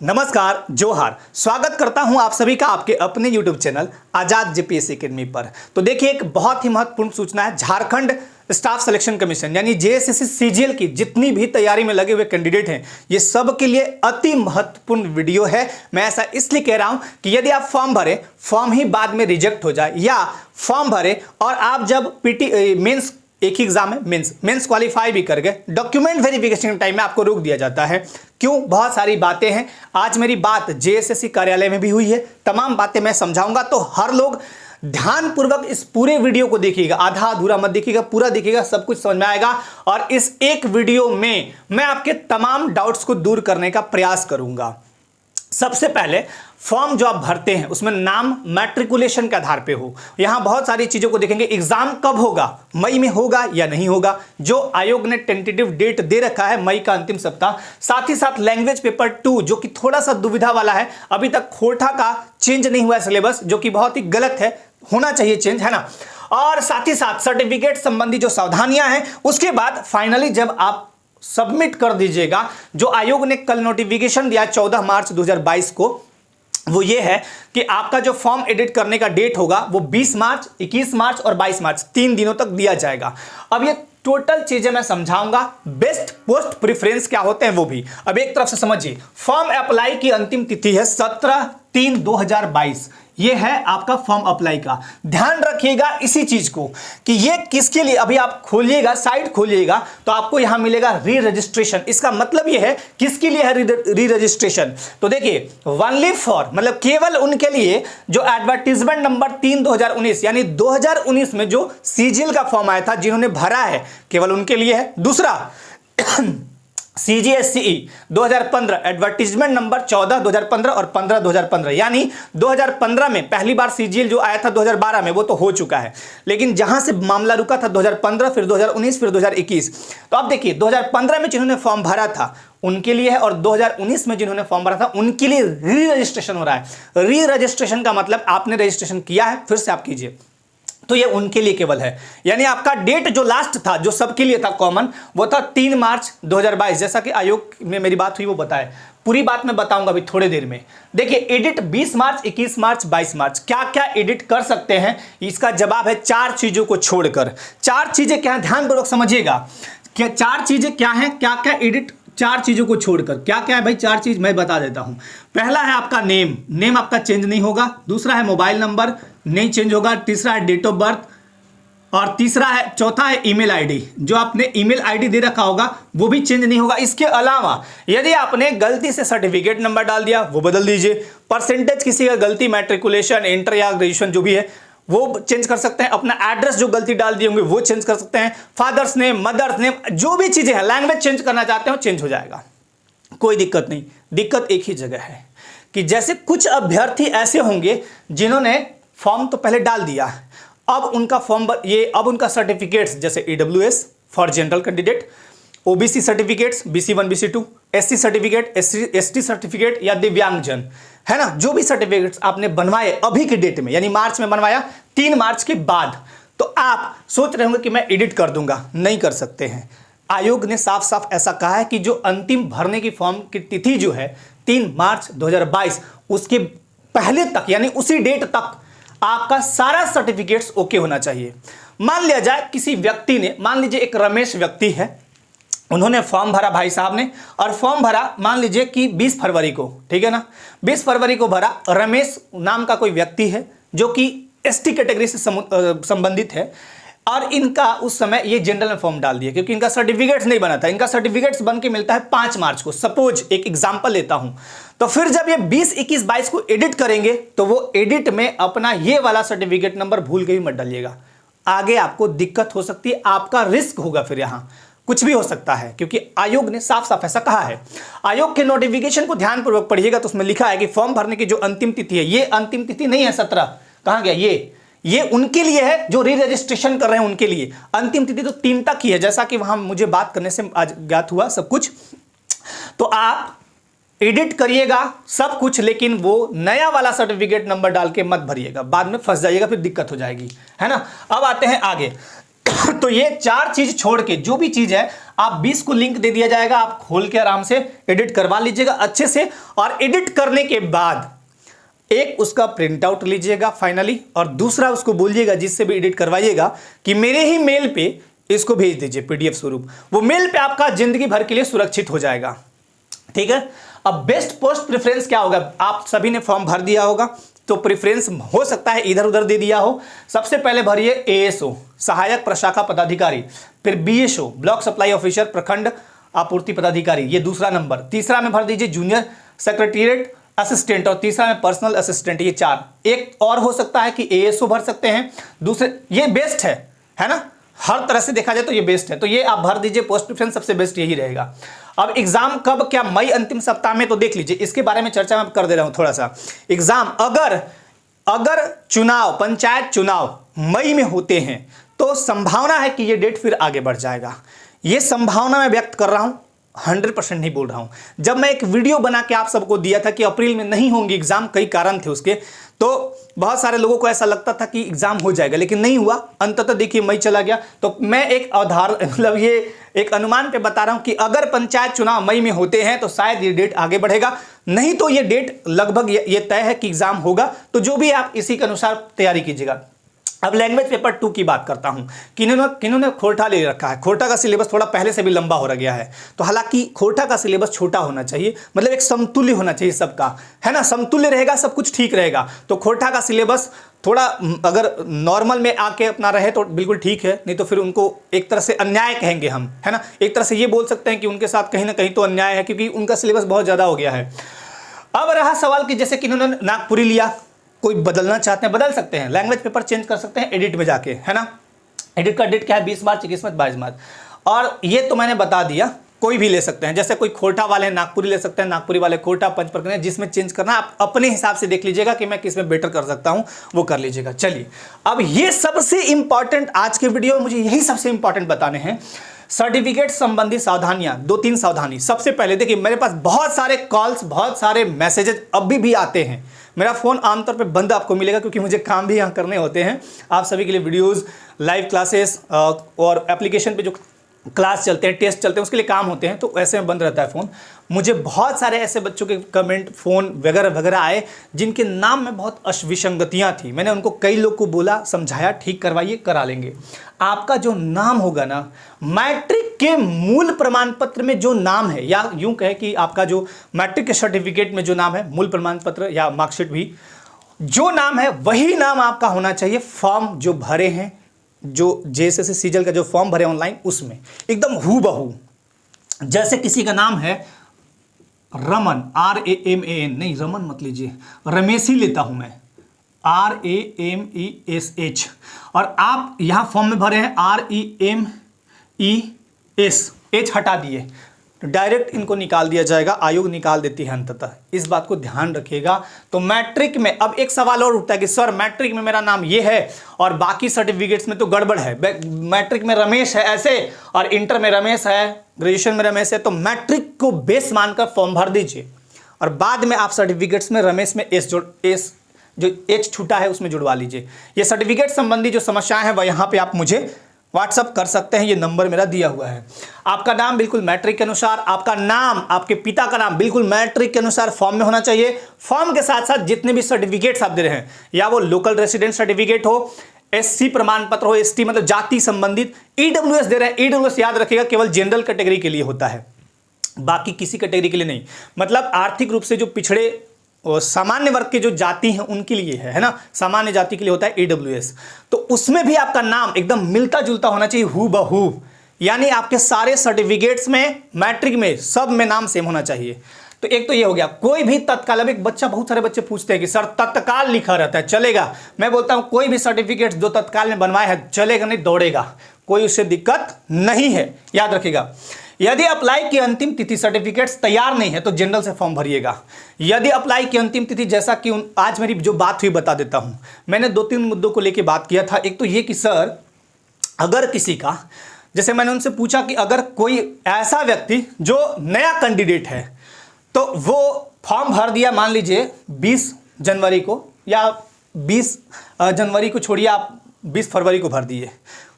नमस्कार, जोहार। स्वागत करता हूं आप सभी का आपके अपने YouTube चैनल आजाद जेपीएससी अकेडमी पर। तो देखिए, एक बहुत ही महत्वपूर्ण सूचना है। झारखंड स्टाफ सिलेक्शन कमीशन यानी जेएसएससी सीजीएल की जितनी भी तैयारी में लगे हुए कैंडिडेट हैं, ये सब के लिए अति महत्वपूर्ण वीडियो है। मैं ऐसा इसलिए कह रहा हूं कि यदि आप फॉर्म भरें, फॉर्म ही बाद में रिजेक्ट हो जाए, या फॉर्म भरें और आप जब मेंस, एक ही एग्जाम है मेंस क्वालिफाई भी कर गए, डॉक्यूमेंट वेरिफिकेशन टाइम में आपको रोक दिया जाता है। क्यों? बहुत सारी बातें हैं। आज मेरी बात जेएसएससी कार्यालय में भी हुई है, तमाम बातें मैं समझाऊंगा। तो हर लोग ध्यानपूर्वक इस पूरे वीडियो को देखिएगा, आधा अधूरा मत देखिएगा, पूरा देखिएगा, सब कुछ समझ में आएगा। और इस एक वीडियो में मैं आपके तमाम डाउट्स को दूर करने का प्रयास करूंगा। सबसे पहले, फॉर्म जो आप भरते हैं उसमें नाम मैट्रिकुलेशन के आधार पे हो। यहां बहुत सारी चीजों को देखेंगे। एग्जाम कब होगा, मई में होगा या नहीं होगा, जो आयोग ने टेंटेटिव डेट दे रखा है मई का अंतिम सप्ताह। साथ ही साथ लैंग्वेज पेपर 2 जो कि थोड़ा सा दुविधा वाला है, अभी तक खोटा का चेंज नहीं हुआ है सिलेबस, जो कि बहुत ही गलत है, होना चाहिए चेंज, है ना। और साथ ही साथ सर्टिफिकेट संबंधी जो सावधानियां हैं, उसके बाद फाइनली जब आप सबमिट कर दीजिएगा, जो आयोग ने कल नोटिफिकेशन दिया 14 मार्च 2022 को, वो ये है कि आपका जो फॉर्म एडिट करने का डेट होगा वो 20 मार्च, 21 मार्च और 22 मार्च 3 दिनों तक दिया जाएगा। अब ये टोटल चीजें मैं समझाऊंगा। बेस्ट पोस्ट प्रेफरेंस क्या होते हैं वो भी। अब एक तरफ से समझिए, फॉर्म अप्लाई की अंतिम तिथि है 17/3/2022। ये है आपका फॉर्म अप्लाई का। ध्यान रखिएगा इसी चीज को कि ये किसके लिए। अभी आप खोलिएगा, साइट खोलिएगा तो आपको यहां मिलेगा री रजिस्ट्रेशन। इसका मतलब ये है किसके लिए है री रजिस्ट्रेशन। तो देखिए, ओनली फॉर मतलब केवल उनके लिए जो एडवर्टीजमेंट नंबर 3/2019 यानी 2019 में जो सीजीएल का फॉर्म आया था, जिन्होंने भरा है, केवल उनके लिए है। दूसरा सीजीएससीई 2015 एडवर्टीजमेंट नंबर 14/2015 और 15/2015 यानी 2015 में पहली बार सीजीएल जो आया था 2012 में, वो तो हो चुका है, लेकिन जहां से मामला रुका था 2015, फिर 2019, फिर 2021। तो अब देखिए, 2015 में जिन्होंने फॉर्म भरा था उनके लिए है, और 2019 में जिन्होंने फॉर्म भरा था उनके लिए री रजिस्ट्रेशन हो रहा है। री रजिस्ट्रेशन का मतलब आपने रजिस्ट्रेशन किया है, फिर से आप कीजिए, तो ये उनके लिए केवल है। यानी आपका डेट जो लास्ट था, जो सबके लिए था कॉमन, वो था 3 मार्च 2022, जैसा कि आयोग में मेरी बात हुई वो बताए। पूरी बात मैं बताऊंगा अभी थोड़ी देर में। देखिए, एडिट 20 मार्च, 21 मार्च, 22 मार्च क्या क्या एडिट कर सकते हैं, इसका जवाब है 4 चीजों को छोड़कर। 4 चीजें क्या है, ध्यानपूर्वक समझिएगा। क्या 4 चीजें क्या है, क्या क्या एडिट, 4 चीजों को छोड़कर क्या क्या है भाई। 4 चीज मैं बता देता हूं। पहला है आपका नेम आपका चेंज नहीं होगा। दूसरा है मोबाइल नंबर, नहीं चेंज होगा। तीसरा है डेट ऑफ बर्थ, और चौथा है ईमेल आईडी। जो आपने ईमेल आईडी दे रखा होगा वो भी चेंज नहीं होगा। इसके अलावा यदि आपने गलती से सर्टिफिकेट नंबर डाल दिया, वो बदल दीजिए। परसेंटेज किसी का गलती, मैट्रिकुलेशन, इंटर या ग्रेजुएशन जो भी है वो चेंज कर सकते हैं। अपना एड्रेस जो गलती डाल दिए होंगे वो चेंज कर सकते हैं। फादर्स नेम, मदर्स नेम, जो भी चीजें हैं, लैंग्वेज चेंज करना चाहते हो चेंज हो जाएगा, कोई दिक्कत नहीं। दिक्कत एक ही जगह है कि जैसे कुछ अभ्यर्थी ऐसे होंगे जिन्होंने फॉर्म तो पहले डाल दिया, अब उनका अब उनका सर्टिफिकेट्स, जैसे EWS for general candidate, OBC certificates BC1 BC2, SC certificate, ST certificate या दिव्यांगजन, है ना, जो भी सर्टिफिकेट्स आपने बनवाए अभी के डेट में, यानी मार्च में बनवाया, 3 मार्च के बाद, तो आप सोच रहे होंगे कि मैं एडिट कर दूंगा। नहीं कर सकते हैं। आयोग ने साफ साफ ऐसा कहा है कि जो अंतिम भरने की फॉर्म की तिथि जो है 3 मार्च 2022, उसके पहले तक यानी उसी डेट तक आपका सारा सर्टिफिकेट्स ओके होना चाहिए। मान लिया जाए किसी व्यक्ति ने, मान लीजिए एक रमेश व्यक्ति है, उन्होंने फॉर्म भरा भाई साहब ने, और फॉर्म भरा मान लीजिए कि 20 फरवरी को, ठीक है ना, 20 फरवरी को भरा। रमेश नाम का कोई व्यक्ति है जो कि ST कैटेगरी से संबंधित है, और इनका उस समय ये जनरल में फॉर्म डाल दिया क्योंकि इनका सर्टिफिकेट्स नहीं बना था। इनका सर्टिफिकेट्स बन के मिलता है 5 मार्च को। सपोज एक एग्जांपल लेता हूं, तो फिर जब ये 20, 21, 22 को एडिट करेंगे तो वो एडिट में अपना ये वाला सर्टिफिकेट नंबर भूल के भी मत डालिएगा। आगे आपको दिक्कत हो सकती है, आपका रिस्क होगा, फिर यहां कुछ भी हो सकता है, क्योंकि आयोग ने साफ साफ ऐसा कहा है। आयोग के नोटिफिकेशन को ध्यानपूर्वक पढ़िएगा तो उसमें लिखा है कि फॉर्म भरने की जो अंतिम तिथि है, ये अंतिम तिथि नहीं है 17, कहां गया ये उनके लिए है जो री रजिस्ट्रेशन कर रहे हैं, उनके लिए अंतिम तिथि तो 3 तक ही है, जैसा कि वहां मुझे बात करने से आज ज्ञात हुआ सब कुछ। तो आप एडिट करिएगा सब कुछ, लेकिन वो नया वाला सर्टिफिकेट नंबर डाल के मत भरिएगा, बाद में फंस जाइएगा, फिर दिक्कत हो जाएगी, है ना। अब आते हैं आगे। तो ये 4 चीज छोड़ के जो भी चीज है आप 20 को लिंक दे दिया जाएगा, आप खोल के आराम से एडिट करवा लीजिएगा अच्छे से। और एडिट करने के बाद एक उसका प्रिंट आउट लीजिएगा फाइनली, और दूसरा उसको बोलिएगा जिससे भी एडिट करवाइएगा कि मेरे ही मेल पे इसको भेज दीजिए पीडीएफ स्वरूप। वो मेल पे आपका जिंदगी भर के लिए सुरक्षित हो जाएगा, ठीक है। अब बेस्ट पोस्ट प्रेफरेंस क्या होगा, आप सभी ने फॉर्म भर दिया होगा तो प्रेफरेंस हो सकता है इधर उधर दे दिया हो। सबसे पहले भरिए एएसओ सहायक प्रशाखा पदाधिकारी, फिर बीएसओ ब्लॉक सप्लाई ऑफिसर प्रखंड आपूर्ति पदाधिकारी, ये दूसरा नंबर। तीसरा में भर दीजिए जूनियर सेक्रेटरीट असिस्टेंट, और तीसरा में पर्सनल असिस्टेंट, ये 4। एक और हो सकता है कि एएसओ भर सकते हैं दूसरे, ये बेस्ट है ना, हर तरह से देखा जाए तो ये बेस्ट है, तो ये आप भर दीजिए। पोस्ट प्रेफरेंस सबसे बेस्ट यही रहेगा। अब एग्जाम कब, क्या मई अंतिम सप्ताह में, तो देख लीजिए इसके बारे में चर्चा मैं कर दे रहा हूं थोड़ा सा। एग्जाम अगर चुनाव, पंचायत चुनाव मई में होते हैं तो संभावना है कि ये डेट फिर आगे बढ़ जाएगा। ये संभावना मैं व्यक्त कर रहा हूं, 100% नहीं बोल रहा हूं। जब मैं एक वीडियो बना के आप सबको दिया था कि अप्रैल में नहीं होंगे एग्जाम, कई कारण थे उसके, तो बहुत सारे लोगों को ऐसा लगता था कि एग्जाम हो जाएगा, लेकिन नहीं हुआ। अंततः देखिए मई चला गया। तो मैं एक मतलब ये एक अनुमान पे बता रहा हूं कि अगर पंचायत चुनाव मई में होते हैं तो शायद ये डेट आगे बढ़ेगा, नहीं तो ये डेट लगभग ये तय है कि एग्जाम होगा। तो जो भी आप इसी के अनुसार तैयारी कीजिएगा। अब लैंग्वेज पेपर 2 की बात करता हूं। किन्होंने खोरठा ले रखा है, खोरठा का सिलेबस थोड़ा पहले से भी लंबा हो गया है, तो हालांकि खोरठा का सिलेबस छोटा होना चाहिए, मतलब एक समतुल्य होना चाहिए सबका, है ना, समतुल्य रहेगा सब कुछ ठीक रहेगा। तो खोरठा का सिलेबस थोड़ा अगर नॉर्मल में आके अपना रहे तो बिल्कुल ठीक है, नहीं तो फिर उनको एक तरह से अन्याय कहेंगे हम, है ना। एक तरह से ये बोल सकते हैं कि उनके साथ कहीं ना कहीं तो अन्याय है, क्योंकि उनका सिलेबस बहुत ज़्यादा हो गया है। अब रहा सवाल कि जैसे कि इन्होंने नागपुरी लिया, कोई बदलना चाहते हैं बदल सकते हैं, लैंग्वेज पेपर चेंज कर सकते हैं एडिट में जाके, है ना। एडिट का डेट क्या है, 20 मार्च, 21 मार्च, 22 मार्च। और ये तो मैंने बता दिया, कोई भी ले सकते हैं, जैसे कोई खोरठा वाले नागपुरी ले सकते हैं, नागपुरी वाले खोरठा, पंचपर्कन, जिसमें चेंज करना आप अपने हिसाब से देख लीजिएगा कि मैं किस में बेटर कर सकता हूं, वो कर लीजिएगा। चलिए, अब ये सबसे इंपॉर्टेंट आज के वीडियो में मुझे यही सबसे इंपॉर्टेंट बताने हैं, सर्टिफिकेट संबंधी सावधानियां। 2-3 सावधानी। सबसे पहले देखिए, मेरे पास बहुत सारे कॉल्स, बहुत सारे मैसेजेस अभी भी आते हैं। मेरा फ़ोन आमतौर पे बंद आपको मिलेगा क्योंकि मुझे काम भी यहाँ करने होते हैं, आप सभी के लिए वीडियोस, लाइव क्लासेस और एप्लीकेशन पे जो क्लास चलते हैं, टेस्ट चलते हैं, उसके लिए काम होते हैं, तो ऐसे में बंद रहता है फ़ोन। मुझे बहुत सारे ऐसे बच्चों के कमेंट, फ़ोन वगैरह वगैरह आए जिनके नाम में बहुत विसंगतियाँ थी। मैंने उनको कई लोग को बोला, समझाया, ठीक करवाइए, करा लेंगे। आपका जो नाम होगा ना, मैट्रिक के मूल प्रमाण पत्र में जो नाम है, या यूँ कहे कि आपका जो मैट्रिक के सर्टिफिकेट में जो नाम है, मूल प्रमाण पत्र या मार्कशीट भी जो नाम है वही नाम आपका होना चाहिए। फॉर्म जो भरे हैं, जो जेएसएससी सीजल का जो फॉर्म भरे ऑनलाइन, उसमें एकदम हूबहू, जैसे किसी का नाम है रमन, RAMAN, नहीं रमन मत लीजिए, रमेश ही लेता हूं मैं, RAMESH, और आप यहां फॉर्म में भरे हैं REMES, H हटा दिए, डायरेक्ट इनको निकाल दिया जाएगा, आयोग निकाल देती है अंततः, इस बात को ध्यान रखिएगा। तो मैट्रिक में अब एक सवाल और उठता है कि सर मैट्रिक में मेरा नाम ये है और बाकी सर्टिफिकेट्स में तो गड़बड़ है, मैट्रिक में रमेश है ऐसे और इंटर में रमेश है, ग्रेजुएशन में रमेश है, तो मैट्रिक को बेस मानकर फॉर्म भर दीजिए और बाद में आप सर्टिफिकेट्स में रमेश में एस जो एच छूटा है उसमें जुड़वा लीजिए। ये सर्टिफिकेट संबंधी जो समस्याएं हैं वह यहाँ पे आप मुझे व्हाट्सअप कर सकते हैं, ये नंबर मेरा दिया हुआ है। आपका नाम बिल्कुल मैट्रिक के अनुसार, आपका नाम, आपके पिता का नाम बिल्कुल मैट्रिक के अनुसार फॉर्म में होना चाहिए। फॉर्म के साथ साथ जितने भी सर्टिफिकेट्स आप दे रहे हैं, या वो लोकल रेसिडेंट सर्टिफिकेट हो, SC प्रमाण पत्र हो, ST मतलब जाति संबंधित, EWS दे रहे हैं, EWS याद रखिएगा केवल जनरल कैटेगरी के लिए होता है, बाकी किसी कैटेगरी के लिए नहीं, मतलब आर्थिक रूप से जो पिछड़े और सामान्य वर्ग के जो जाति हैं उनके लिए है ना, सामान्य जाति के लिए होता है EWS। तो उसमें भी आपका नाम एकदम मिलता जुलता होना चाहिए, हूबहू, यानी आपके सारे सर्टिफिकेट्स में, मैट्रिक में, सब में नाम सेम होना चाहिए। तो एक तो ये हो गया। कोई भी तत्काल, अब एक बच्चा, बहुत सारे बच्चे पूछते हैं कि सर तत्काल लिखा रहता है चलेगा, मैं बोलता हूं कोई भी सर्टिफिकेट जो तत्काल में बनवाया है चलेगा, नहीं दौड़ेगा, कोई उससे दिक्कत नहीं है, याद रखिएगा। यदि अप्लाई की अंतिम तिथि, सर्टिफिकेट्स तैयार नहीं है तो जनरल से फॉर्म भरिएगा। यदि अप्लाई की अंतिम तिथि, जैसा कि आज मेरी जो बात हुई बता देता हूं, मैंने 2-3 मुद्दों को लेकर बात किया था। एक तो ये कि सर अगर किसी का, जैसे मैंने उनसे पूछा कि अगर कोई ऐसा व्यक्ति जो नया कैंडिडेट है तो वो फॉर्म भर दिया, मान लीजिए 20 जनवरी को, या 20 जनवरी को छोड़िए, आप 20 फरवरी को भर दिए,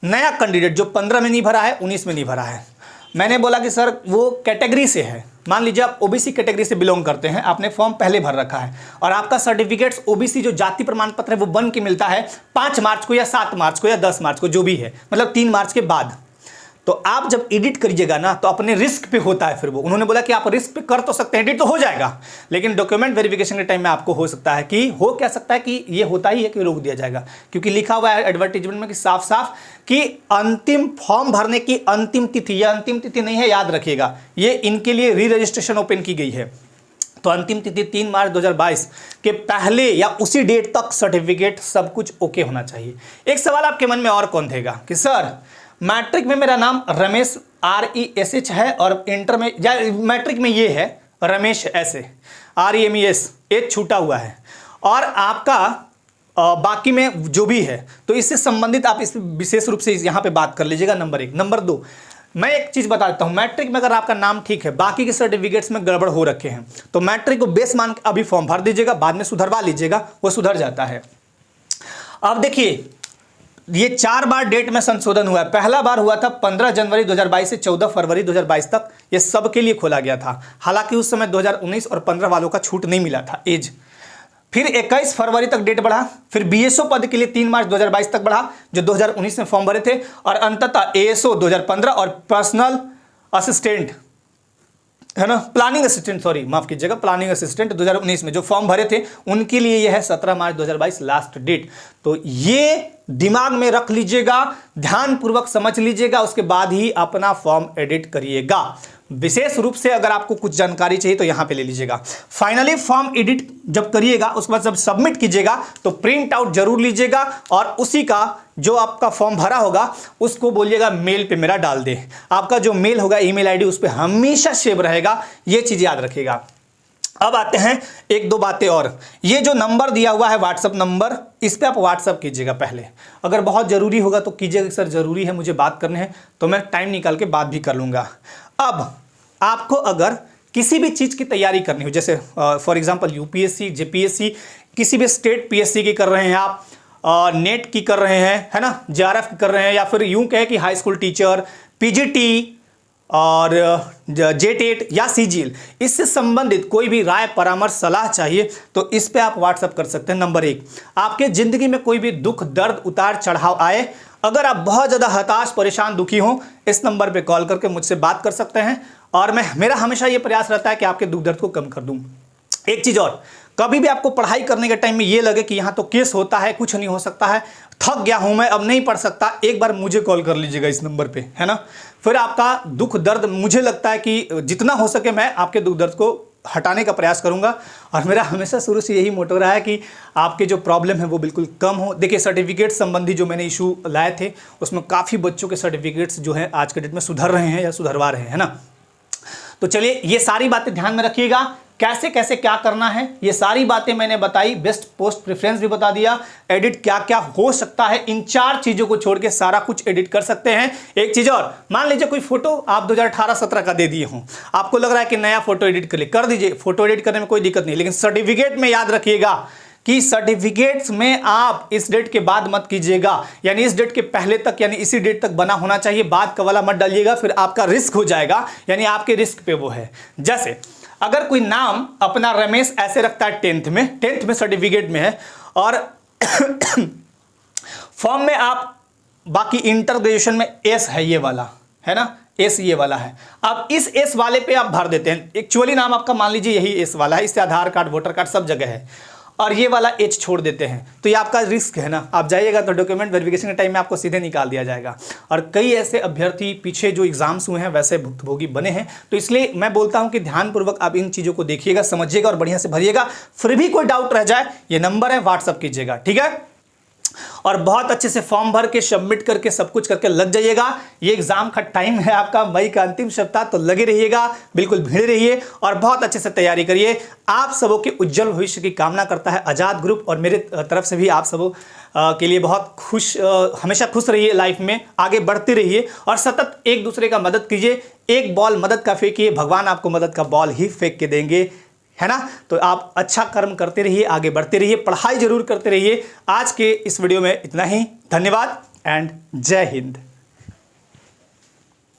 नया कैंडिडेट जो 15 में नहीं भरा है, 19 में नहीं भरा है, मैंने बोला कि सर वो कैटेगरी से है, मान लीजिए आप ओबीसी कैटेगरी से बिलोंग करते हैं, आपने फॉर्म पहले भर रखा है और आपका सर्टिफिकेट्स ओबीसी जो जाति प्रमाण पत्र है वो बन के मिलता है 5 मार्च को या 7 मार्च को या 10 मार्च को, जो भी है, मतलब 3 मार्च के बाद। तो आप जब एडिट करिएगा ना तो अपने रिस्क पे होता है। फिर वो उन्होंने बोला कि आप रिस्क पे कर तो सकते हैं, एडिट तो हो जाएगा, लेकिन डॉक्यूमेंट वेरिफिकेशन के टाइम में आपको हो सकता है कि हो क्या सकता है कि ये होता ही है कि रोक दिया जाएगा, क्योंकि लिखा हुआ है एडवर्टीजमेंट में कि साफ साफ कि अंतिम फॉर्म भरने की अंतिम तिथि, यह अंतिम तिथि नहीं है, याद रखिएगा, ये इनके लिए री रजिस्ट्रेशन ओपन की गई है। तो अंतिम तिथि 3 मार्च 2022 के पहले या उसी डेट तक सर्टिफिकेट सब कुछ ओके होना चाहिए। एक सवाल आपके मन में और कौन देगा कि सर मैट्रिक में मेरा नाम रमेश RESH है और इंटर में या मैट्रिक में ये है रमेश ऐसे REMES एच छूटा हुआ है और आपका बाकी में जो भी है, तो इससे संबंधित आप इस विशेष रूप से यहाँ पे बात कर लीजिएगा। नंबर 1। नंबर 2, मैं एक चीज़ बताता हूँ, मैट्रिक में अगर आपका नाम ठीक है, बाकी के सर्टिफिकेट्स में गड़बड़ हो रखे हैं, तो मैट्रिक को बेस मान के अभी फॉर्म भर दीजिएगा, बाद में सुधरवा लीजिएगा, वो सुधर जाता है। अब देखिए ये 4 बार डेट में संशोधन हुआ है। पहला बार हुआ था 15 जनवरी 2022 से 14 फरवरी 2022 तक, ये सबके लिए खोला गया था। हालांकि उस समय 2019 और 15 वालों का छूट नहीं मिला था एज। फिर 21 फरवरी तक डेट बढ़ा, फिर BSO पद के लिए 3 मार्च 2022 तक बढ़ा जो 2019 में फॉर्म भरे थे, और अंततः ASO 2015 और पर्सनल असिस्टेंट है ना, प्लानिंग असिस्टेंट, सॉरी माफ कीजिएगा, प्लानिंग असिस्टेंट 2019 में जो फॉर्म भरे थे उनके लिए यह है 17 मार्च 2022 लास्ट डेट। तो ये दिमाग में रख लीजिएगा, ध्यानपूर्वक समझ लीजिएगा, उसके बाद ही अपना फॉर्म एडिट करिएगा। विशेष रूप से अगर आपको कुछ जानकारी चाहिए तो यहां पे ले लीजिएगा। फाइनली फॉर्म एडिट जब करिएगा उसके बाद जब सबमिट कीजिएगा तो प्रिंट आउट जरूर लीजिएगा और उसी का जो आपका फॉर्म भरा होगा उसको बोलिएगा मेल पे मेरा डाल दे। आपका जो मेल होगा ईमेल आईडी उस पर हमेशा सेव रहेगा, ये चीज याद रखिएगा। अब आते हैं 1-2 बातें और। ये जो नंबर दिया हुआ है व्हाट्सअप नंबर, इस पर आप व्हाट्सअप कीजिएगा पहले, अगर बहुत ज़रूरी होगा तो कीजिएगा सर ज़रूरी है मुझे बात करने हैं, तो मैं टाइम निकाल के बात भी कर लूँगा। अब आपको अगर किसी भी चीज़ की तैयारी करनी हो, जैसे फॉर एग्जांपल UPSC JPSC, किसी भी स्टेट PSC की कर रहे हैं आप, नेट की कर रहे हैं है ना, JRF की कर रहे हैं, या फिर यूं कहें कि हाई स्कूल टीचर, PGT और JTET या CGL, इससे संबंधित कोई भी राय परामर्श सलाह चाहिए तो इस पे आप व्हाट्सअप कर सकते हैं। नंबर 1, आपके ज़िंदगी में कोई भी दुख दर्द उतार चढ़ाव आए, अगर आप बहुत ज़्यादा हताश परेशान दुखी हों, इस नंबर पे कॉल करके मुझसे बात कर सकते हैं और मेरा हमेशा ये प्रयास रहता है कि आपके दुख दर्द को कम कर दूं। एक चीज़ और, कभी भी आपको पढ़ाई करने के टाइम में ये लगे कि यहाँ तो केस होता है, कुछ नहीं हो सकता है, थक गया हूँ मैं, अब नहीं पढ़ सकता, एक बार मुझे कॉल कर लीजिएगा इस नंबर पे, है ना। फिर आपका दुख दर्द, मुझे लगता है कि जितना हो सके मैं आपके दुख दर्द को हटाने का प्रयास करूंगा और मेरा हमेशा शुरू से यही मोटो रहा है कि आपके जो प्रॉब्लम है वो बिल्कुल कम हो। देखिए सर्टिफिकेट संबंधी जो मैंने इशू लाए थे उसमें काफ़ी बच्चों के सर्टिफिकेट्स जो है आज के डेट में सुधर रहे हैं या सुधरवा रहे हैं, है ना। तो चलिए ये सारी बातें ध्यान में रखिएगा, कैसे कैसे क्या करना है ये सारी बातें मैंने बताई, बेस्ट पोस्ट प्रेफरेंस भी बता दिया, एडिट क्या क्या हो सकता है, इन 4 चीज़ों को छोड़ के सारा कुछ एडिट कर सकते हैं। एक चीज़ और, मान लीजिए कोई फोटो आप 2018-17 का दे दिए हों, आपको लग रहा है कि नया फोटो एडिट कर दीजिए, फोटो एडिट करने में कोई दिक्कत नहीं, लेकिन सर्टिफिकेट में याद रखिएगा कि सर्टिफिकेट्स में आप इस डेट के बाद मत कीजिएगा, यानी इस डेट के पहले तक, यानी इसी डेट तक बना होना चाहिए, बाद का वाला मत डालिएगा, फिर आपका रिस्क हो जाएगा, यानी आपके रिस्क पे वो है। जैसे अगर कोई नाम अपना रमेश ऐसे रखता है 10th में सर्टिफिकेट में है और फॉर्म में आप बाकी इंटर ग्रेजुएशन में एस है, ये वाला है ना, एस ये वाला है, अब इस एस वाले पे आप भर देते हैं, एक्चुअली नाम आपका मान लीजिए यही एस वाला है, इससे आधार कार्ड वोटर कार्ड सब जगह है, और ये वाला एच छोड़ देते हैं, तो ये आपका रिस्क है ना। आप जाइएगा तो डॉक्यूमेंट वेरिफिकेशन के टाइम में आपको सीधे निकाल दिया जाएगा, और कई ऐसे अभ्यर्थी पीछे जो एग्जाम्स हुए हैं वैसे भुक्तभोगी बने हैं। तो इसलिए मैं बोलता हूं कि ध्यानपूर्वक आप इन चीज़ों को देखिएगा, समझिएगा और बढ़िया से भरिएगा। फिर भी कोई डाउट रह जाए, ये नंबर है, व्हाट्सअप कीजिएगा, ठीक है। और बहुत अच्छे से फॉर्म भर के सबमिट करके सब कुछ करके लग जाइएगा। ये एग्जाम का टाइम है आपका, मई का अंतिम सप्ताह, तो लगे रहिएगा, बिल्कुल भिड़े रहिए और बहुत अच्छे से तैयारी करिए। आप सबों के उज्जवल भविष्य की कामना करता है आज़ाद ग्रुप, और मेरे तरफ से भी आप सबों के लिए बहुत हमेशा खुश रहिए, लाइफ में आगे बढ़ते रहिए और सतत एक दूसरे का मदद कीजिए। एक बॉल मदद का फेंकिए, भगवान आपको मदद का बॉल ही फेंक के देंगे, है ना। तो आप अच्छा कर्म करते रहिए, आगे बढ़ते रहिए, पढ़ाई जरूर करते रहिए। आज के इस वीडियो में इतना ही, धन्यवाद एंड जय हिंद।